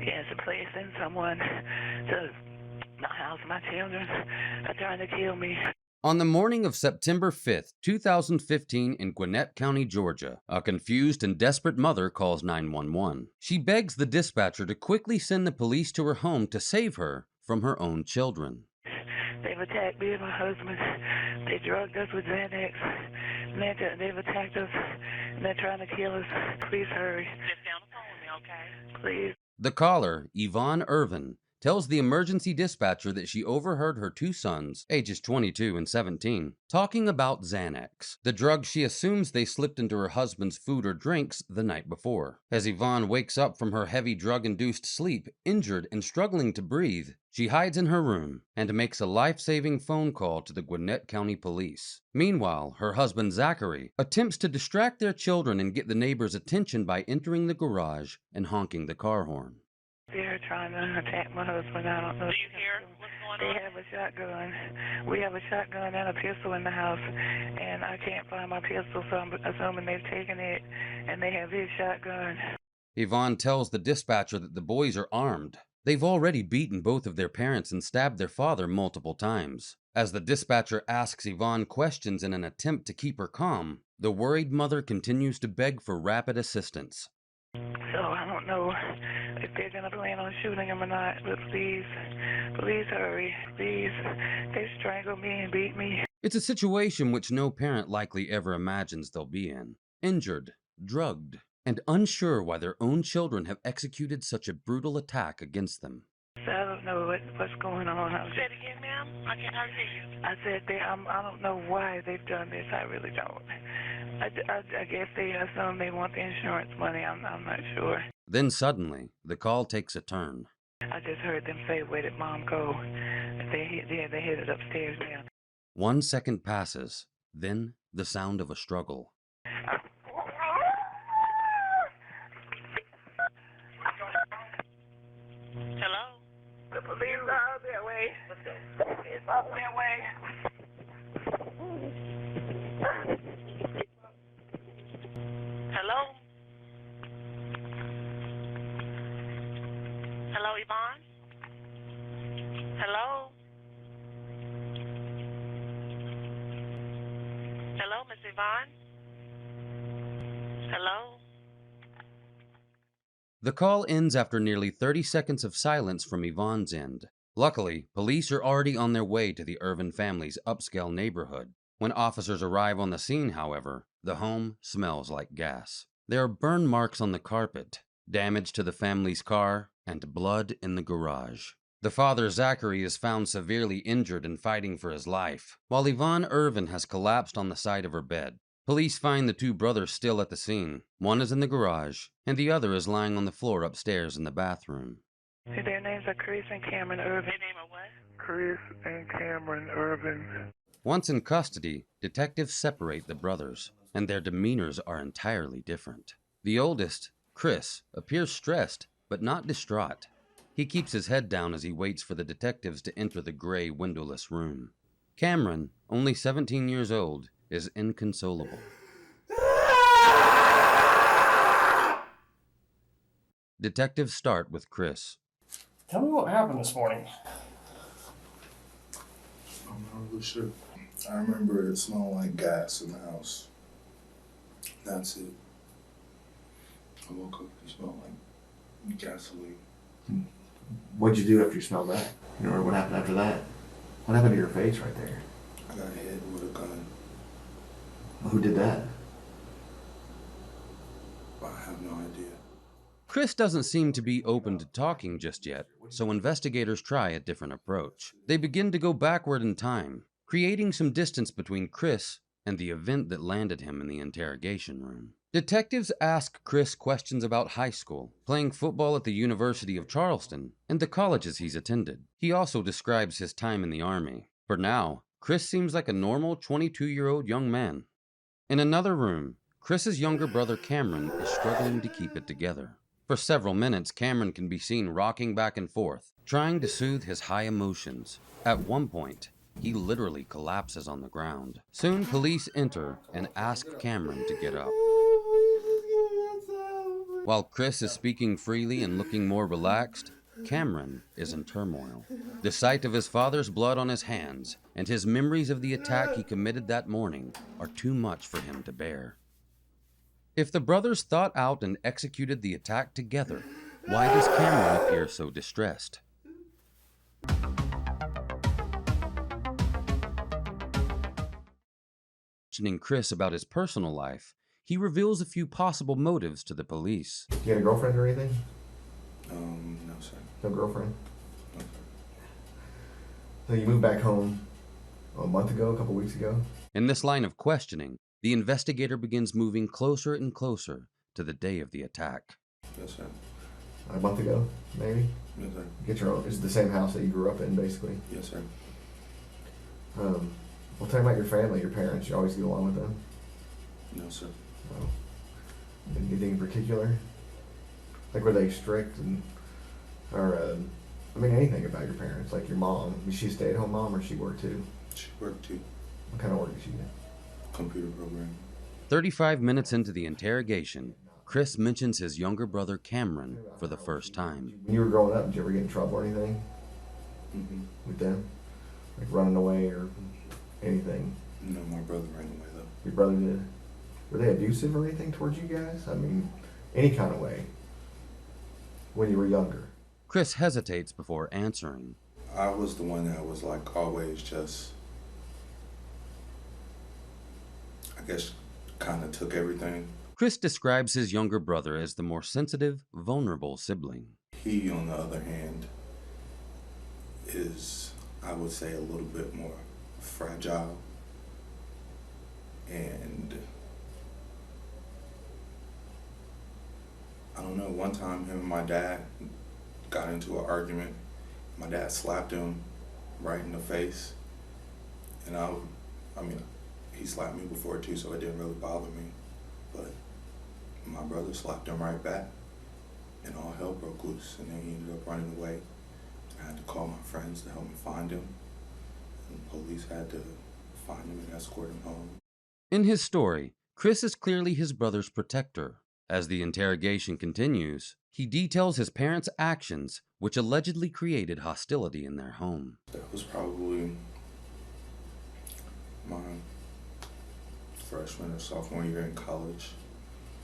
Yes, a place and someone to my house, my children are trying to kill me. On the morning of September 5th, 2015 in Gwinnett County, Georgia, a confused and desperate mother calls 911. She begs the dispatcher to quickly send the police to her home to save her from her own children. They've attacked me and my husband. They drugged us with Xanax. And they've attacked us, and they're trying to kill us. Please hurry. Just down the phone with me, okay? Please. The caller, Cameron Irvin, tells the emergency dispatcher that she overheard her two sons, ages 22 and 17, talking about Xanax, the drug she assumes they slipped into her husband's food or drinks the night before. As Yvonne wakes up from her heavy drug-induced sleep, injured and struggling to breathe, she hides in her room and makes a life-saving phone call to the Gwinnett County Police. Meanwhile, her husband Zachary attempts to distract their children and get the neighbors' attention by entering the garage and honking the car horn. They're trying to attack my husband. I don't know. Do you hear what's going on? They have a shotgun. We have a shotgun and a pistol in the house, and I can't find my pistol, so I'm assuming they've taken it, and they have his shotgun. Yvonne tells the dispatcher that the boys are armed. They've already beaten both of their parents and stabbed their father multiple times. As the dispatcher asks Yvonne questions in an attempt to keep her calm, the worried mother continues to beg for rapid assistance. So I don't know if they're going to plan on shooting him or not, but please hurry, please. They strangled me and beat me. It's a situation which no parent likely ever imagines they'll be in. Injured, drugged, and unsure why their own children have executed such a brutal attack against them. So I don't know what's going on. Say it again, ma'am. I can't hardly hear you. I said I don't know why they've done this. I really don't. I guess they assume they want the insurance money. I'm not sure. Then suddenly, the call takes a turn. I just heard them say, "Where did Mom go?" They headed upstairs now. 1 second passes, then the sound of a struggle. Hello? The police are out their way. It's out their way. Hello? Hello, Yvonne? Hello? Hello, Miss Yvonne? Hello? The call ends after nearly 30 seconds of silence from Yvonne's end. Luckily, police are already on their way to the Irvin family's upscale neighborhood. When officers arrive on the scene, however, the home smells like gas. There are burn marks on the carpet, damage to the family's car, and blood in the garage. The father, Zachary, is found severely injured and fighting for his life, while Cameron Irvin has collapsed on the side of her bed. Police find the two brothers still at the scene. One is in the garage, and the other is lying on the floor upstairs in the bathroom. Their names are Chris and Cameron Irvin. Their name are what? Chris and Cameron Irvin. Once in custody, detectives separate the brothers, and their demeanors are entirely different. The oldest, Chris, appears stressed, but not distraught. He keeps his head down as he waits for the detectives to enter the gray, windowless room. Cameron, only 17 years old, is inconsolable. Detectives start with Chris. Tell me what happened this morning. I'm not really sure. I remember it smelled like gas in the house. That's it. I woke up, it smelled like gasoline. What'd you do after you smelled that? You remember what happened after that? What happened to your face right there? I got hit with a gun. Who did that? I have no idea. Chris doesn't seem to be open to talking just yet, so investigators try a different approach. They begin to go backward in time, creating some distance between Chris and the event that landed him in the interrogation room. Detectives ask Chris questions about high school, playing football at the University of Charleston, and the colleges he's attended. He also describes his time in the Army. For now, Chris seems like a normal 22-year-old young man. In another room, Chris's younger brother Cameron is struggling to keep it together. For several minutes, Cameron can be seen rocking back and forth, trying to soothe his high emotions. At one point, he literally collapses on the ground. Soon, police enter and ask Cameron to get up. While Chris is speaking freely and looking more relaxed, Cameron is in turmoil. The sight of his father's blood on his hands and his memories of the attack he committed that morning are too much for him to bear. If the brothers thought out and executed the attack together, why does Cameron appear so distressed? Questioning Chris about his personal life, he reveals a few possible motives to the police. Do you have a girlfriend or anything? No, sir. No girlfriend? No, sir. So you moved back home a month ago, a couple weeks ago? In this line of questioning, the investigator begins moving closer and closer to the day of the attack. Yes, sir. A month ago, maybe? Yes, sir. Get your own. Is it the same house that you grew up in, basically? Yes, sir. Well, tell me about your family, your parents. You always get along with them? No, sir. No. Anything in particular? Like, were they strict or anything about your parents? Like your mom, was she a stay-at-home mom or she worked too? She worked too. What kind of work did she do? Computer programming. 35 minutes into the interrogation, Chris mentions his younger brother Cameron for the first time. When you were growing up, did you ever get in trouble or anything Mm-hmm. with them? Like running away or anything? No, my brother ran away though. Your brother did? Were they abusive or anything towards you guys? I mean, any kind of way when you were younger? Chris hesitates before answering. I was the one that was like always just, I guess, kind of took everything. Chris describes his younger brother as the more sensitive, vulnerable sibling. He, on the other hand, is, I would say, a little bit more fragile. And I don't know, one time him and my dad got into an argument. My dad slapped him right in the face. And I mean, he slapped me before too, so it didn't really bother me. But my brother slapped him right back, and all hell broke loose, and then he ended up running away. I had to call my friends to help me find him, and the police had to find him and escort him home. In his story, Chris is clearly his brother's protector. As the interrogation continues, he details his parents' actions, which allegedly created hostility in their home. That was probably my freshman or sophomore year in college,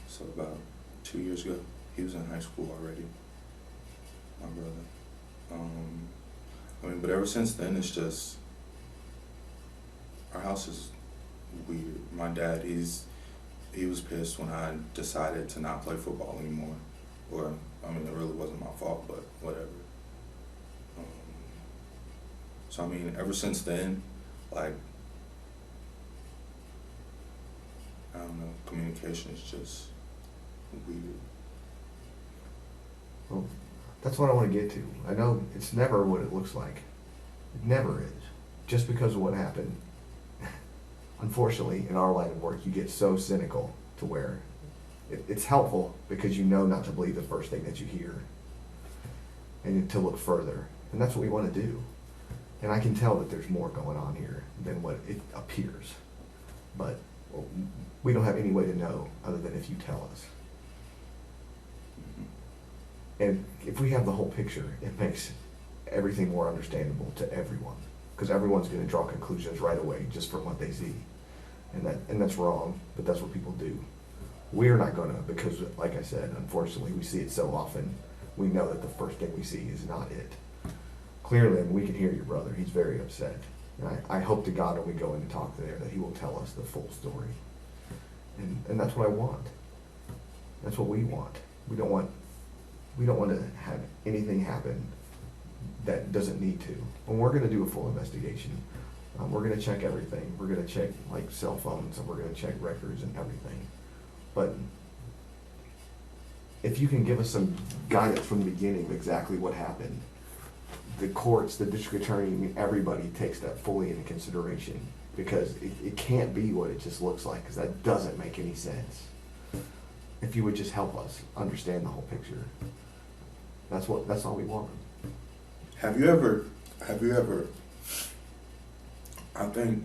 so about 2 years ago. He was in high school already, my brother. But ever since then, it's just, our house is weird. My dad, he was pissed when I decided to not play football anymore. Or, it really wasn't my fault, but whatever. So, ever since then, like, I don't know, communication is just weird. Well, that's what I want to get to. I know it's never what it looks like. It never is. Just because of what happened. Unfortunately, in our line of work, you get so cynical to where it's helpful because you know not to believe the first thing that you hear and to look further. And that's what we want to do. And I can tell that there's more going on here than what it appears. But we don't have any way to know other than if you tell us. And if we have the whole picture, it makes everything more understandable to everyone. Because everyone's going to draw conclusions right away just from what they see. And that's wrong, but that's what people do. We're not going to, because like I said, unfortunately, we see it so often, we know that the first thing we see is not it. Clearly, we can hear your brother. He's very upset. And I hope to God when we go in and talk there that he will tell us the full story. And that's what I want. That's what we want. We don't want to have anything happen that doesn't need to. And we're going to do a full investigation. We're going to check everything. We're going to check like cell phones, and we're going to check records and everything. But if you can give us some guidance from the beginning of exactly what happened, the courts, the district attorney, everybody takes that fully into consideration, because it can't be what it just looks like, because that doesn't make any sense. If you would just help us understand the whole picture, that's all we want. Have you ever, I think,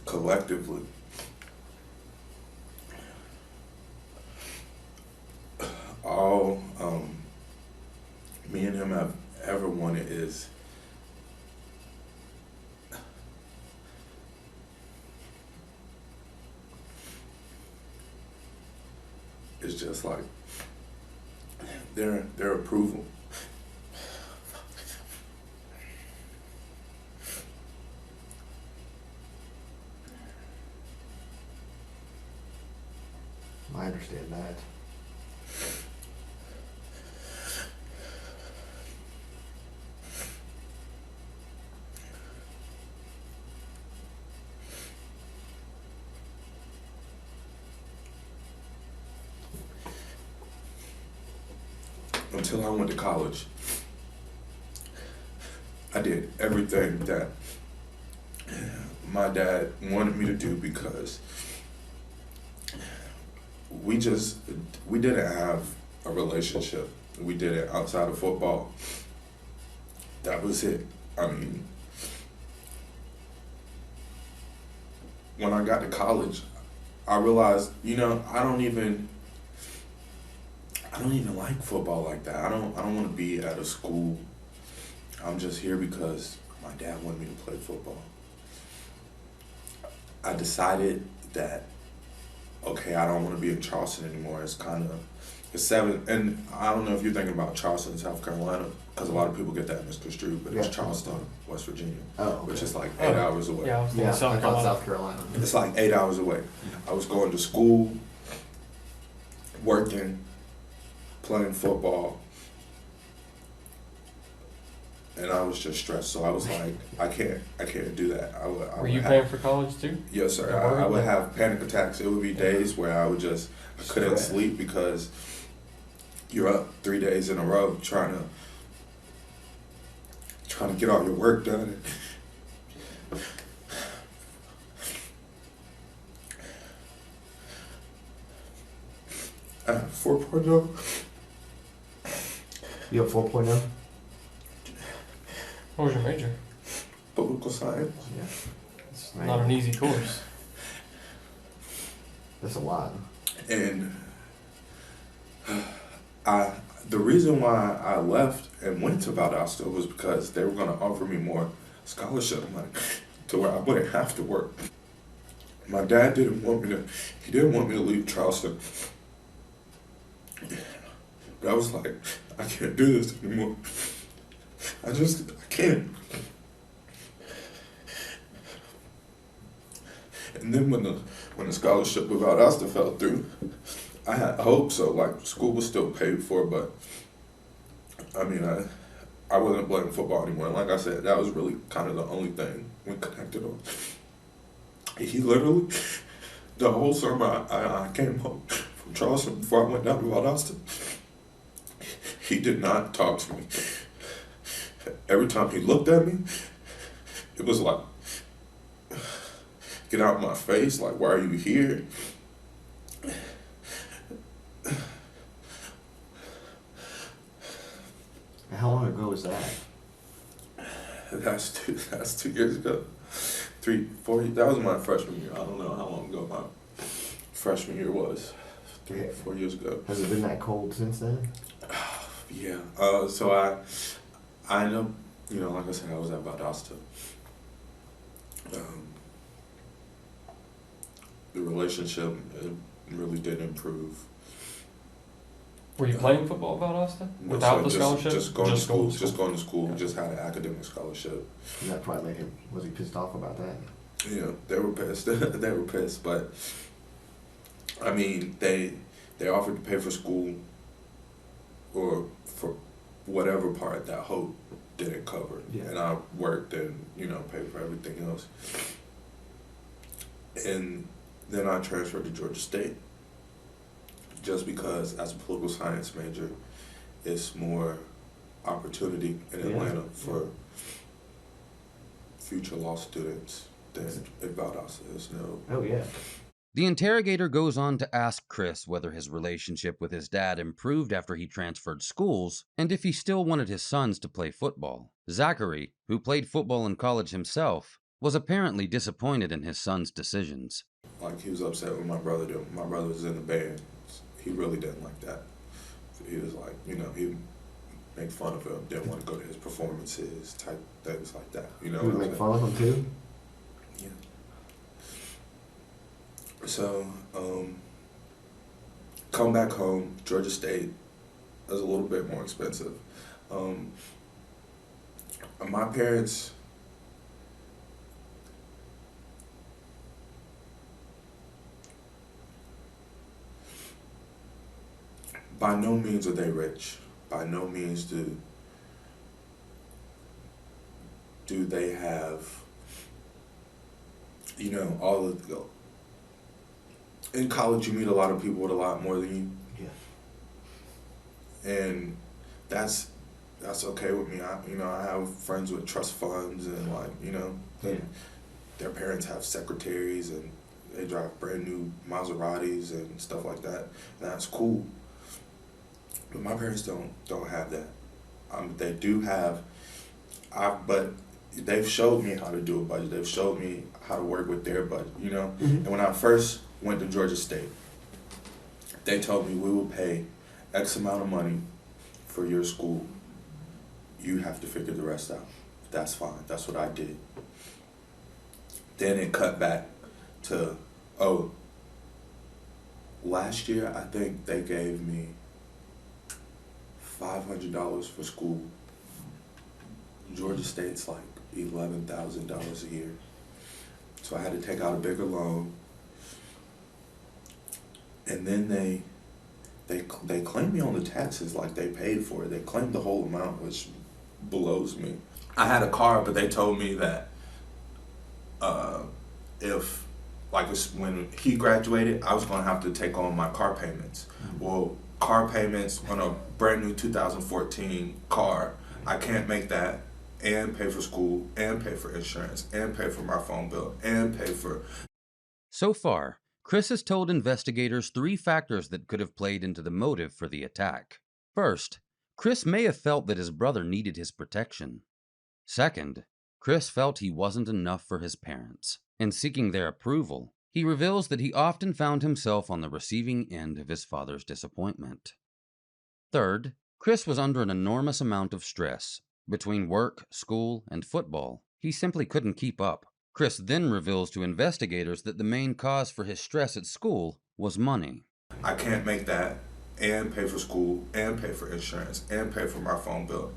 collectively, time I've ever wanted is just like their approval. I understand that. Until I went to college, I did everything that my dad wanted me to do because we didn't have a relationship. We did it outside of football. That was it. I mean, when I got to college, I realized, I don't even like football like that. I don't want to be at a school. I'm just here because my dad wanted me to play football. I decided that, okay, I don't want to be in Charleston anymore. It's 7, and I don't know if you're thinking about Charleston, South Carolina, because a lot of people get that misconstrued, but it's Charleston, West Virginia, which is like 8 hours away. Yeah, I thought South Carolina. It's like 8 hours away. I was going to school, working, playing football, and I was just stressed. So I was like, I can't do that. Were you paying for college too? Yes, sir. I would have panic attacks. It would be days where I couldn't sleep because you're up 3 days in a row trying to get all your work done. I have 4.0. You have 4.0? What was your major? Political science. Yeah. It's not an easy course. That's a lot. And the reason why I left and went to Valdosta was because they were going to offer me more scholarship money to where I wouldn't have to work. My dad didn't want me to leave Charleston. But I was like, I can't do this anymore. I can't. And then when the scholarship with Valdosta fell through, I had hope. So like school was still paid for, but I mean I wasn't playing football anymore. And like I said, that was really kind of the only thing we connected on. He literally, the whole summer I came home from Charleston before I went down to Valdosta, he did not talk to me. Every time he looked at me, it was like, get out of my face, like, why are you here? How long ago was that? That's 2 years ago. 3, 4, that was my freshman year. I don't know how long ago my freshman year was. 3, 4 years ago. Has it been that cold since then? Yeah. So I ended up, like I said, I was at Valdosta. The relationship really did improve. Were you playing football at Valdosta without the scholarship? Just going to school. Just going to school. Yeah. Just had an academic scholarship. And that probably made him. Was he pissed off about that? Yeah, they were pissed. They were pissed, but I mean, they offered to pay for school or for whatever part that Hope didn't cover. Yeah. And I worked and paid for everything else. And then I transferred to Georgia State. Just because as a political science major, it's more opportunity in Atlanta for future law students than at Valdosta. There's no. Oh yeah. The interrogator goes on to ask Chris whether his relationship with his dad improved after he transferred schools, and if he still wanted his sons to play football. Zachary, who played football in college himself, was apparently disappointed in his son's decisions. Like, he was upset with my brother. My brother was in the band. He really didn't like that. So he was like, make fun of him, didn't want to go to his performances, type things like that. You know You would what I'm make saying? fun of him too? Yeah. So, come back home, Georgia State is a little bit more expensive. My parents, by no means are they rich. By no means do they have, you know, all of the, in college you meet a lot of people with a lot more than you. Yeah. And that's okay with me. I have friends with trust funds and and their parents have secretaries and they drive brand new Maseratis and stuff like that. And that's cool. But my parents don't have that. They do have, but they've showed me how to do a budget. They've showed me how to work with their budget, you know? Mm-hmm. And when I first went to Georgia State, they told me we will pay X amount of money for your school. You have to figure the rest out. That's fine. That's what I did. Then it cut back to, last year I think they gave me $500 for school. Georgia State's like $11,000 a year. So I had to take out a bigger loan. And then they claim me on the taxes like they paid for it. They claimed the whole amount, which blows me. I had a car, but they told me that when he graduated, I was gonna have to take on my car payments. Well, car payments on a brand new 2014 car, I can't make that and pay for school and pay for insurance and pay for my phone bill and pay for... So far, Chris has told investigators 3 factors that could have played into the motive for the attack. First, Chris may have felt that his brother needed his protection. Second, Chris felt he wasn't enough for his parents. In seeking their approval, he reveals that he often found himself on the receiving end of his father's disappointment. Third, Chris was under an enormous amount of stress. Between work, school, and football, he simply couldn't keep up. Chris then reveals to investigators that the main cause for his stress at school was money. I can't make that and pay for school and pay for insurance and pay for my phone bill.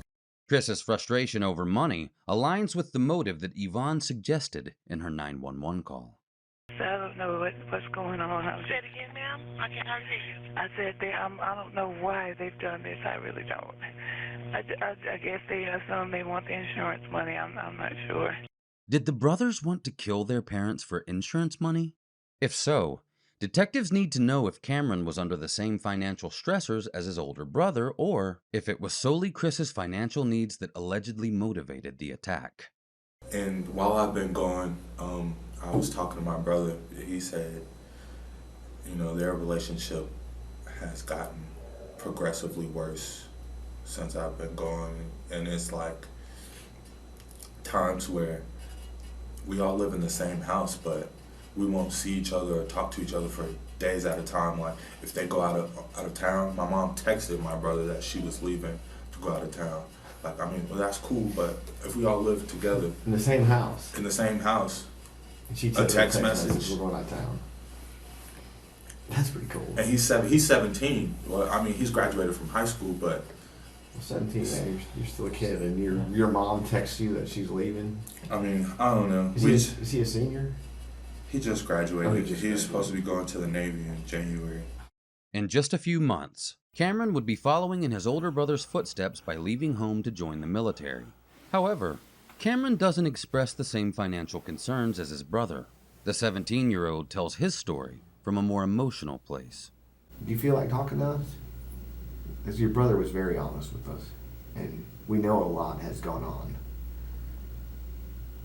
Chris's frustration over money aligns with the motive that Yvonne suggested in her 911 call. So I don't know what's going on. Say it again, ma'am. I can't hardly hear you. I said I don't know why they've done this. I really don't. I guess they assume they want the insurance money. I'm not sure. Did the brothers want to kill their parents for insurance money? If so, detectives need to know if Cameron was under the same financial stressors as his older brother, or if it was solely Chris's financial needs that allegedly motivated the attack. And while I've been gone, I was talking to my brother. He said, their relationship has gotten progressively worse since I've been gone. And it's like times where we all live in the same house, but we won't see each other or talk to each other for days at a time. Like if they go out of town, my mom texted my brother that she was leaving to go out of town. Like, well, that's cool, but if we all live together In the same house. And she a text message. We're going out of town. That's pretty cool. And he's 17. Well, he's graduated from high school, but 17, man, you're still a kid, and your mom texts you that she's leaving. I don't know. Is he a senior? He just graduated. Oh, He was supposed to be going to the Navy in January. In just a few months, Cameron would be following in his older brother's footsteps by leaving home to join the military. However, Cameron doesn't express the same financial concerns as his brother. The 17-year-old tells his story from a more emotional place. Do you feel like talking to us? As your brother was very honest with us, and we know a lot has gone on.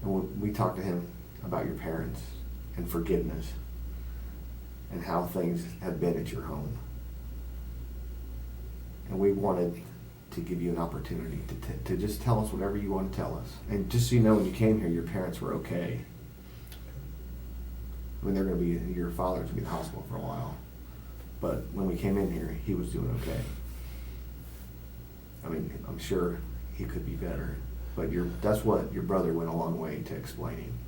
And we talked to him about your parents and forgiveness and how things have been at your home. And we wanted to give you an opportunity to just tell us whatever you want to tell us. And just so you know, when you came here, your parents were okay. They're going to be, your father's going to be in the hospital for a while. But when we came in here, he was doing okay. mean, I'm sure he could be better, but that's what your brother went a long way to explaining.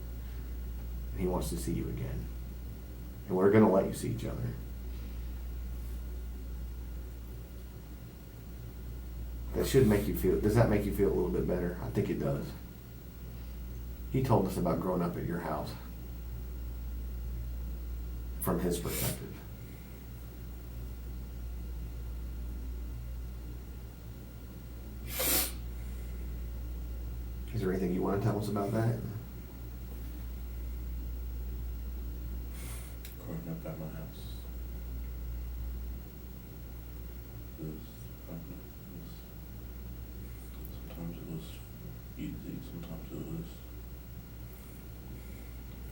And he wants to see you again. And we're going to let you see each other. That should make you feel, does that make you feel a little bit better? I think it does. He told us about growing up at your house from his perspective. Is there anything you want to tell us about that? Growing up at my house. Sometimes it was easy, sometimes it was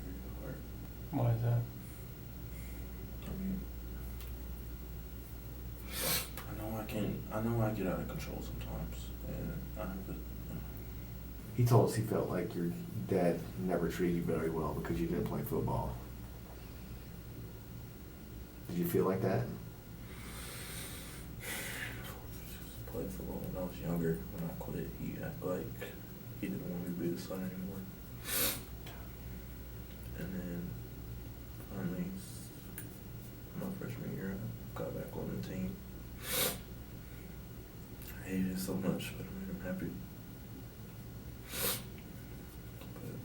very hard. Why is that? I mean, I know I get out of control sometimes, and I have to. He told us he felt like your dad never treated you very well because you didn't play football. Did you feel like that? I played football when I was younger. When I quit, he acted like he didn't want me to be the son anymore. And then finally, my freshman year, I got back on the team. I hated it so much, but it made him happy. But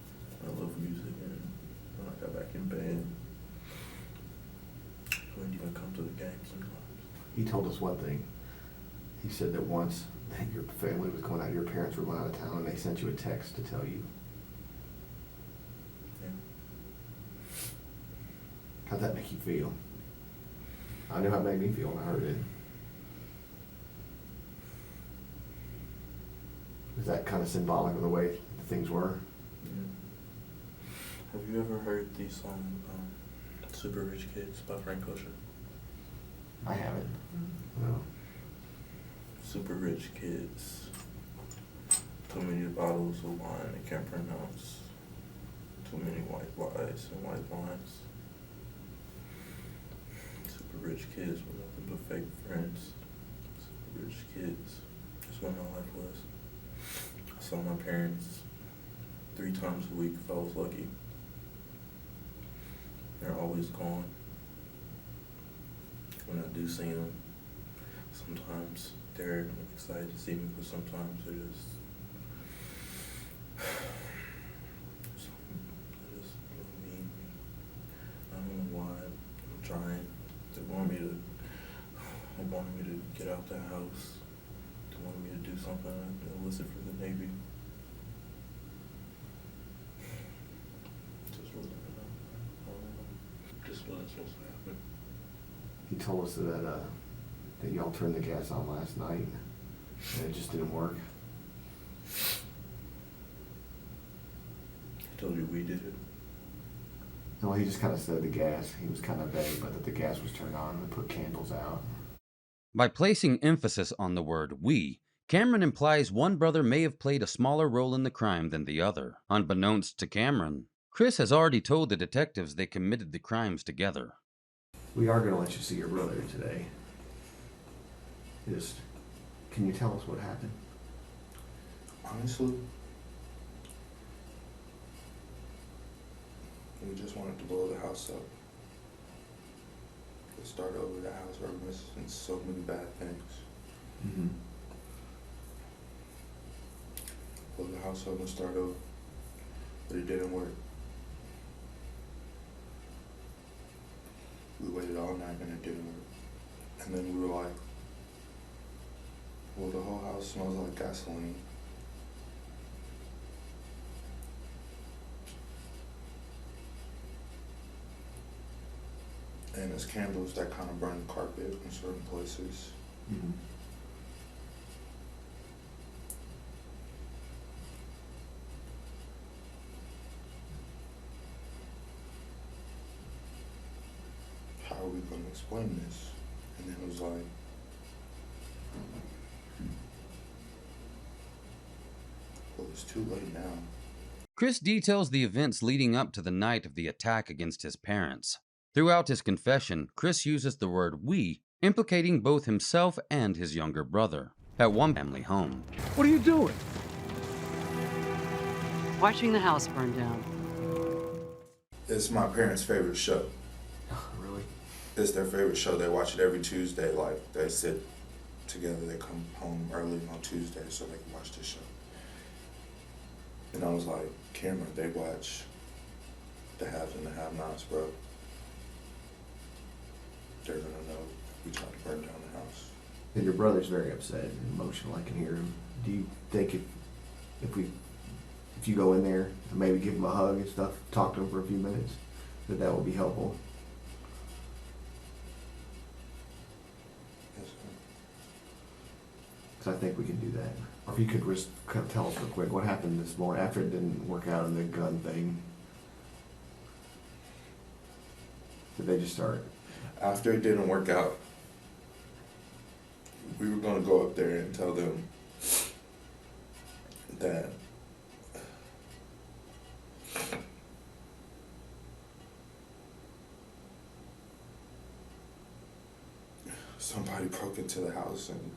I love music, and when I got back in band, I wouldn't even come to the game sometimes. He told us one thing. He said that once your family was going out, your parents were going out of town, and they sent you a text to tell you. Yeah. How'd that make you feel? I knew how it made me feel when I heard it. Is that kind of symbolic of the way things were? Yeah. Have you ever heard the song Super Rich Kids by Frank Ocean? I haven't. No. Super rich kids. Too many bottles of wine they can't pronounce. Too many white lies and white lines. Super rich kids with nothing but fake friends. Super rich kids. That's what my life was. I saw my parents 3 times a week if I was lucky. They're always gone. When I do see them, sometimes they're excited to see me, but sometimes they're just mean. I don't know why. I'm trying. They want me to get out the house. They wanted me to do something. I enlisted for the Navy. Just wasn't enough. I don't know. Just wasn't supposed to happen. He told us that y'all turned the gas on last night, and it just didn't work. I told you we did it. No, he just kind of said the gas. He was kind of vague, but that the gas was turned on and they put candles out. By placing emphasis on the word we, Cameron implies one brother may have played a smaller role in the crime than the other. Unbeknownst to Cameron, Chris has already told the detectives they committed the crimes together. We are going to let you see your brother today. Just, can you tell us what happened? Honestly, we just wanted to blow the house up. To start over the house, we're missing so many bad things. Mm-hmm. Blow the house up and start over, but it didn't work. We waited all night and it didn't work. And then we were like, well, the whole house smells like gasoline. And it's candles that kind of burn the carpet in certain places. Mm-hmm. How are we going to explain this? And then it was like, well, it's too late now. Chris details the events leading up to the night of the attack against his parents. Throughout his confession, Chris uses the word we, implicating both himself and his younger brother. At one family home, What are you doing? Watching the house burn down. It's my parents' favorite show. Really? It's their favorite show. They watch it every Tuesday. Like, they sit together. They come home early on Tuesday so they can watch this show. And I was like, Cameron, they watch the haves and the have-nots, bro. They're gonna know we tried to burn down the house. And your brother's very upset and emotional. I can hear him. Do you think if you go in there and maybe give him a hug and stuff, talk to him for a few minutes, that will be helpful? Yes, sir. Because I think we can do that. Or if you could just kind of tell us real quick what happened this morning after it didn't work out in the gun thing. Did they just start? After it didn't work out, we were gonna go up there and tell them that somebody broke into the house and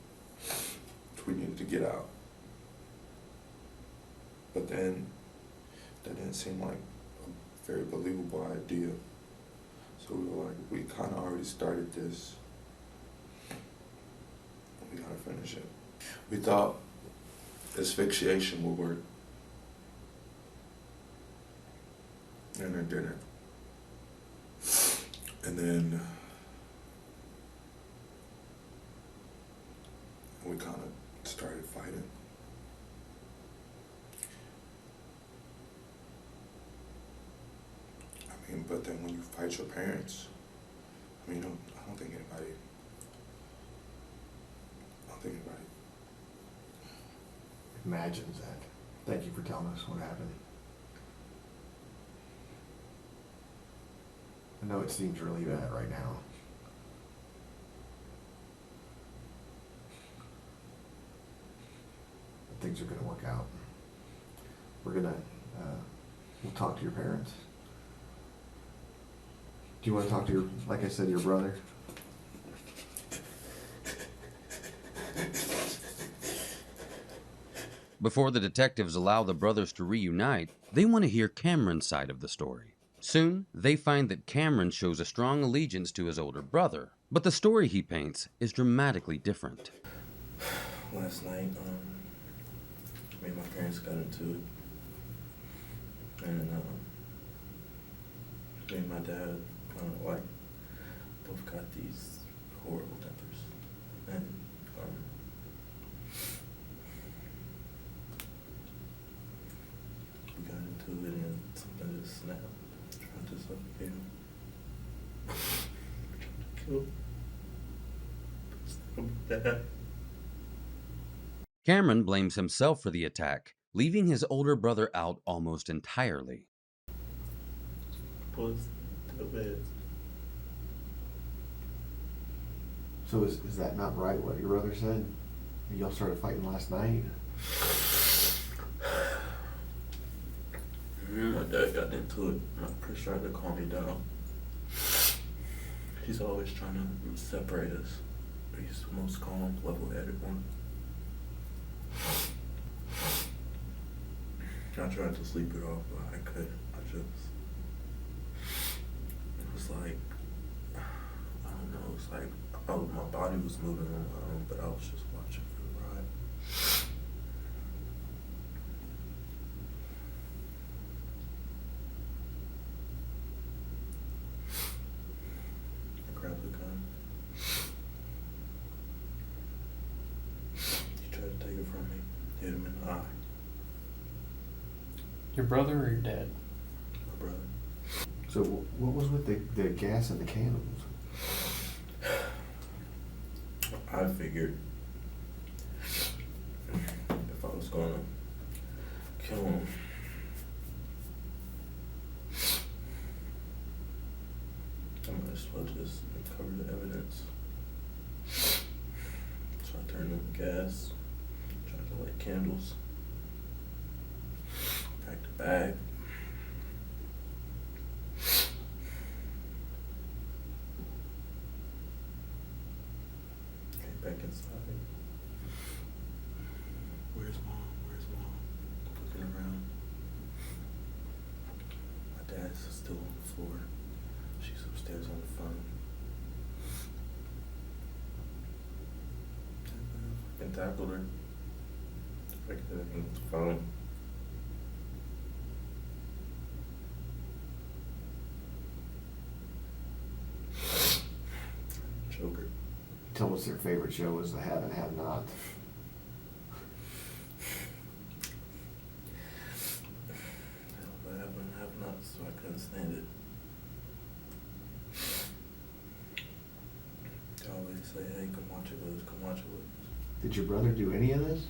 we needed to get out. But then that didn't seem like a very believable idea. So we were like, we kind of already started this. We gotta finish it. We thought asphyxiation would work. And it didn't. And then we kind of started fighting. I mean, but then when you fight your parents, I mean, I don't think anybody Imagines that. Thank you for telling us what happened. I know it seems really bad right now. But things are going to work out. We'll talk to your parents. Do you want to talk to like I said, your brother? before the detectives allow the brothers to reunite, they want to hear Cameron's side of the story. Soon, they find that Cameron shows a strong allegiance to his older brother, but the story he paints is dramatically different. Last night, me and my parents got into it, and me and my dad both got these horrible tempers, and we got into it, and something just snapped, tried to suffocate him, tried to kill him. Dad. Cameron blames himself for the attack, leaving his older brother out almost entirely. So is that not right, what your brother said? Y'all started fighting last night? My dad got into it. My Chris tried to calm me down. He's always trying to separate us. He's the most calm, level-headed one. I tried to sleep it off, but I couldn't. It was like, I don't know, it's like, my body was moving on my own, but I was just watching for the ride. I grabbed the gun. He tried to take it from me, hit him in the eye. Your brother or your dad? My brother. So what was with the gas and the candles? I figured if I was gonna kill him, I might as well just cover the evidence. So I turned on the gas, tried to light candles, packed a bag. Back inside. before. She's upstairs on the phone. I fucking tackled her. I couldn't hang up the phone. Joker. Tell us their favorite show was The Have and Have Not. The Have and Have Not, so I couldn't stand it. They always say, hey, come watch it with us, come watch it with us. Did your brother do any of this?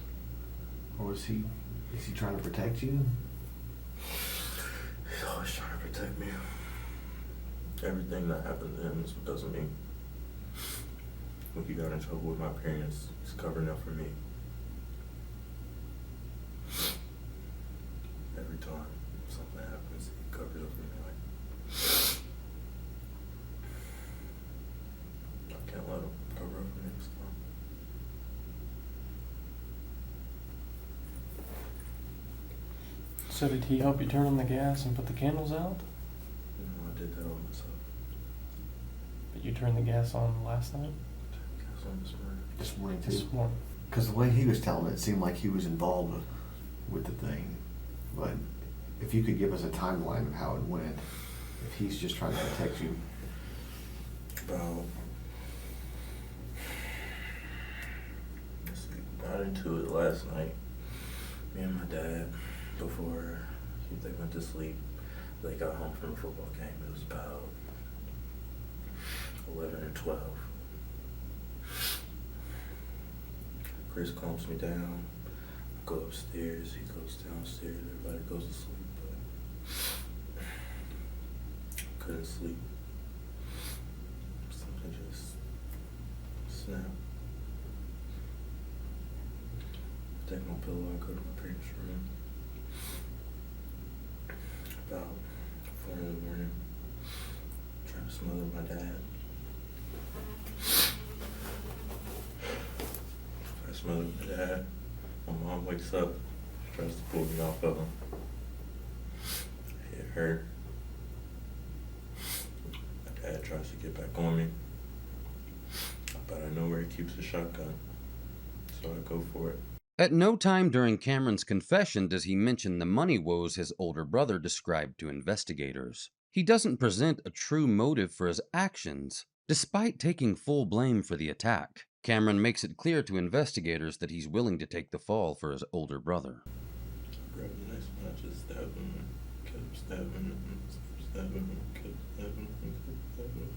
Or is he trying to protect you? He's always trying to protect me. Everything that happened to him is because of me. When he got in trouble with my parents, he's covering up for me. Every time something happens, he covers up for me. I can't let him cover up for me this time. So did he help you turn on the gas and put the candles out? No, I did that all myself. But you turned the gas on last night? Gas on this morning. This morning too. This morning. Because the way he was telling it seemed like he was involved with the thing. But if you could give us a timeline of how it went, if he's just trying to protect you. About, got into it last night. Me and my dad, before they went to sleep, they got home from a football game. It was about 11 or 12. Chris calms me down. I go upstairs, he goes downstairs, everybody goes to sleep, but I couldn't sleep. Something just snapped. I take my pillow, I go to my parents' room. About 4 in the morning, trying to smother my dad. I smothered my dad. My mom wakes up, tries to pull me off of him. I hit her. My dad tries to get back on me, but I know where he keeps the shotgun, so I go for it. At no time during Cameron's confession does he mention the money woes his older brother described to investigators. He doesn't present a true motive for his actions, despite taking full blame for the attack. Cameron makes it clear to investigators that he's willing to take the fall for his older brother. Grabbed the next one, I just stabbed him, kept stabbing him, kept stabbing him, kept stabbing him, kept stabbing him.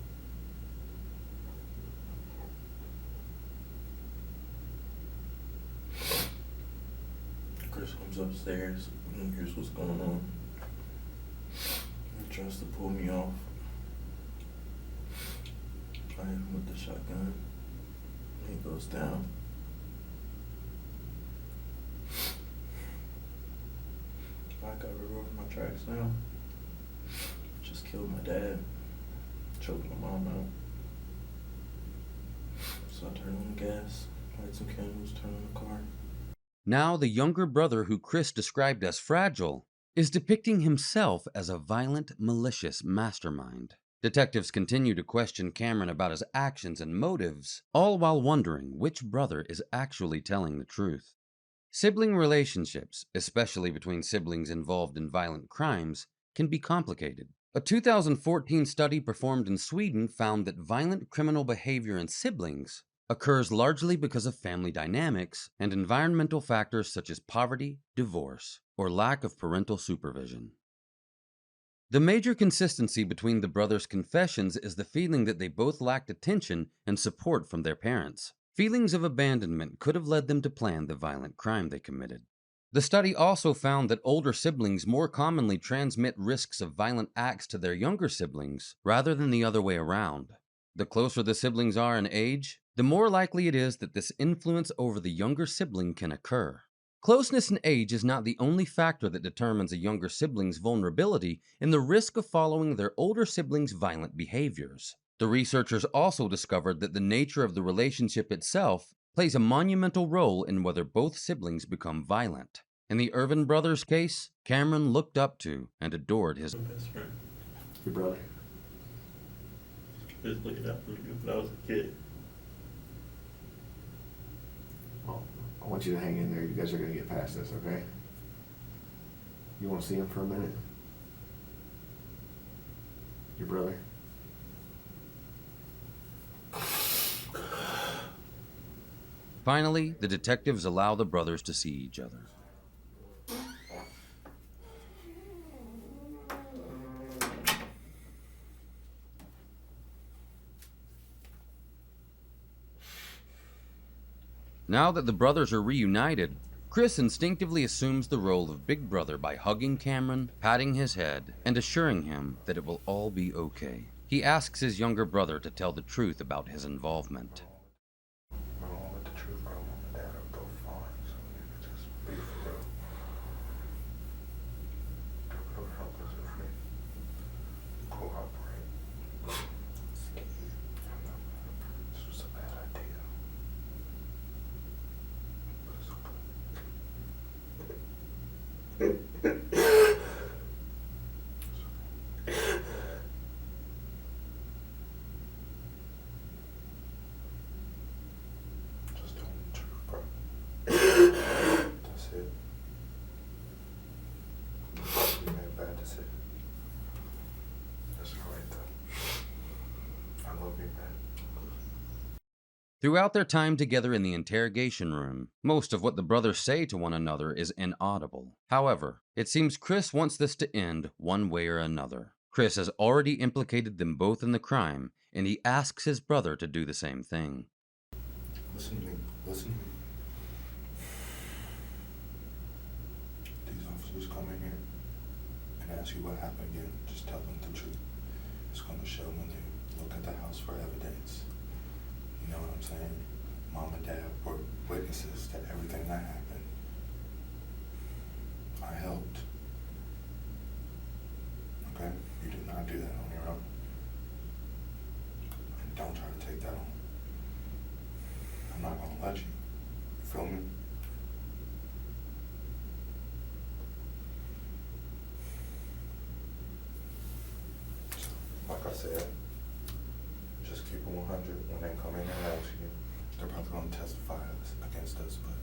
Chris comes upstairs and hears what's going on. He tries to pull me off. I hit him with the shotgun. He goes down. I got rid of my tracks now. Just killed my dad. Choked my mom out. So I turned on the gas, light some candles, turned on the car. Now, the younger brother who Chris described as fragile is depicting himself as a violent, malicious mastermind. Detectives continue to question Cameron about his actions and motives, all while wondering which brother is actually telling the truth. Sibling relationships, especially between siblings involved in violent crimes, can be complicated. A 2014 study performed in Sweden found that violent criminal behavior in siblings occurs largely because of family dynamics and environmental factors such as poverty, divorce, or lack of parental supervision. The major consistency between the brothers' confessions is the feeling that they both lacked attention and support from their parents. Feelings of abandonment could have led them to plan the violent crime they committed. The study also found that older siblings more commonly transmit risks of violent acts to their younger siblings rather than the other way around. The closer the siblings are in age, the more likely it is that this influence over the younger sibling can occur. Closeness in age is not the only factor that determines a younger sibling's vulnerability in the risk of following their older sibling's violent behaviors. The researchers also discovered that the nature of the relationship itself plays a monumental role in whether both siblings become violent. In the Irvin brothers' case, Cameron looked up to and adored his best friend. Your brother. Just looking out for me when I was a kid. Well, I want you to hang in there. You guys are gonna get past this, okay? You wanna see him for a minute? Your brother? Finally, the detectives allow the brothers to see each other. Now that the brothers are reunited, Chris instinctively assumes the role of big brother by hugging Cameron, patting his head, and assuring him that it will all be okay. He asks his younger brother to tell the truth about his involvement. With the truth, bro, mom and dad are both fine, so nigga, just be for real. Whoever help us if we cooperate. This was a bad idea. But it's just tell me the truth, bro. That's it. You made a bad decision. That's alright though. I love you, man. Throughout their time together in the interrogation room, most of what the brothers say to one another is inaudible. However, it seems Chris wants this to end one way or another. Chris has already implicated them both in the crime, and he asks his brother to do the same thing. Listen to me. Listen to me. These officers come in here and ask you what happened again. Just tell them the truth. It's going to show when they look at the house for evidence. You know what I'm saying? Mom and dad were witnesses to everything that happened. I helped. Okay? You did not do that on your own. And don't try to take that on. I'm not gonna let you. You feel me? So, like I said, just keep it 100 when they come in and ask you. They're probably gonna testify against us, but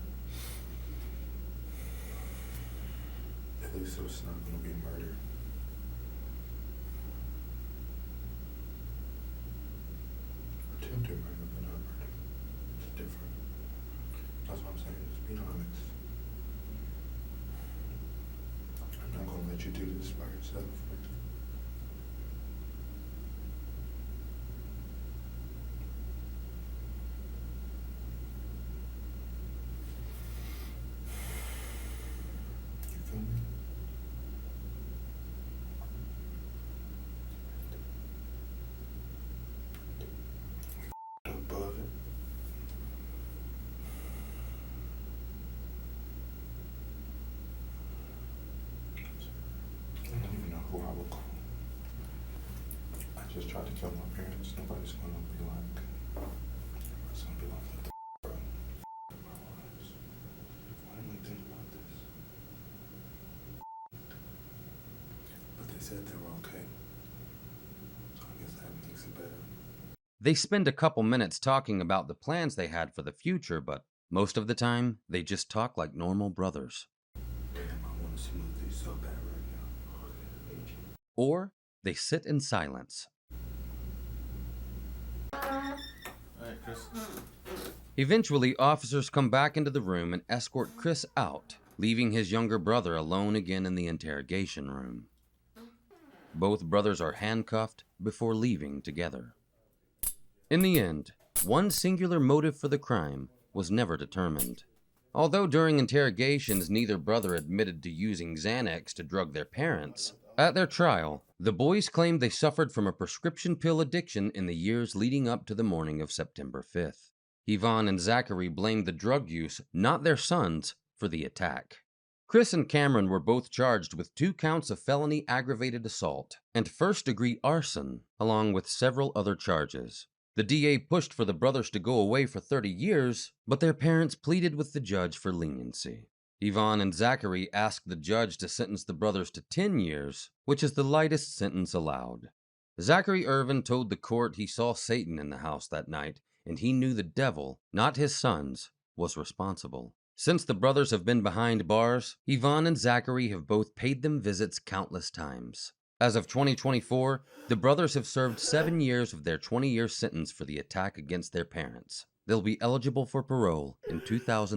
at least it's not gonna be murder. Attempted murder, but not murder. It's different. That's what I'm saying. Just be honest. I'm not gonna let you do this by yourself. You feel me? Above it. I don't even know who I would call. I just tried to kill my parents. Nobody's gonna be like, everybody's gonna be like, what the bro? My lives. Why didn't we think about this? But they said they were okay. So I guess that makes it better. They spend a couple minutes talking about the plans they had for the future, but most of the time, they just talk like normal brothers. Damn, I want to smooth these so bad right now. Or they sit in silence. Alright, Chris. Eventually, officers come back into the room and escort Chris out, leaving his younger brother alone again in the interrogation room. Both brothers are handcuffed before leaving together. In the end, one singular motive for the crime was never determined. Although during interrogations neither brother admitted to using Xanax to drug their parents, at their trial, the boys claimed they suffered from a prescription pill addiction in the years leading up to the morning of September 5th. Yvonne and Zachary blamed the drug use, not their sons, for the attack. Chris and Cameron were both charged with 2 counts of felony aggravated assault and first-degree arson, along with several other charges. The DA pushed for the brothers to go away for 30 years, but their parents pleaded with the judge for leniency. Yvonne and Zachary asked the judge to sentence the brothers to 10 years, which is the lightest sentence allowed. Zachary Irvin told the court he saw Satan in the house that night, and he knew the devil, not his sons, was responsible. Since the brothers have been behind bars, Yvonne and Zachary have both paid them visits countless times. As of 2024, the brothers have served 7 years of their 20-year sentence for the attack against their parents. They'll be eligible for parole in 2000.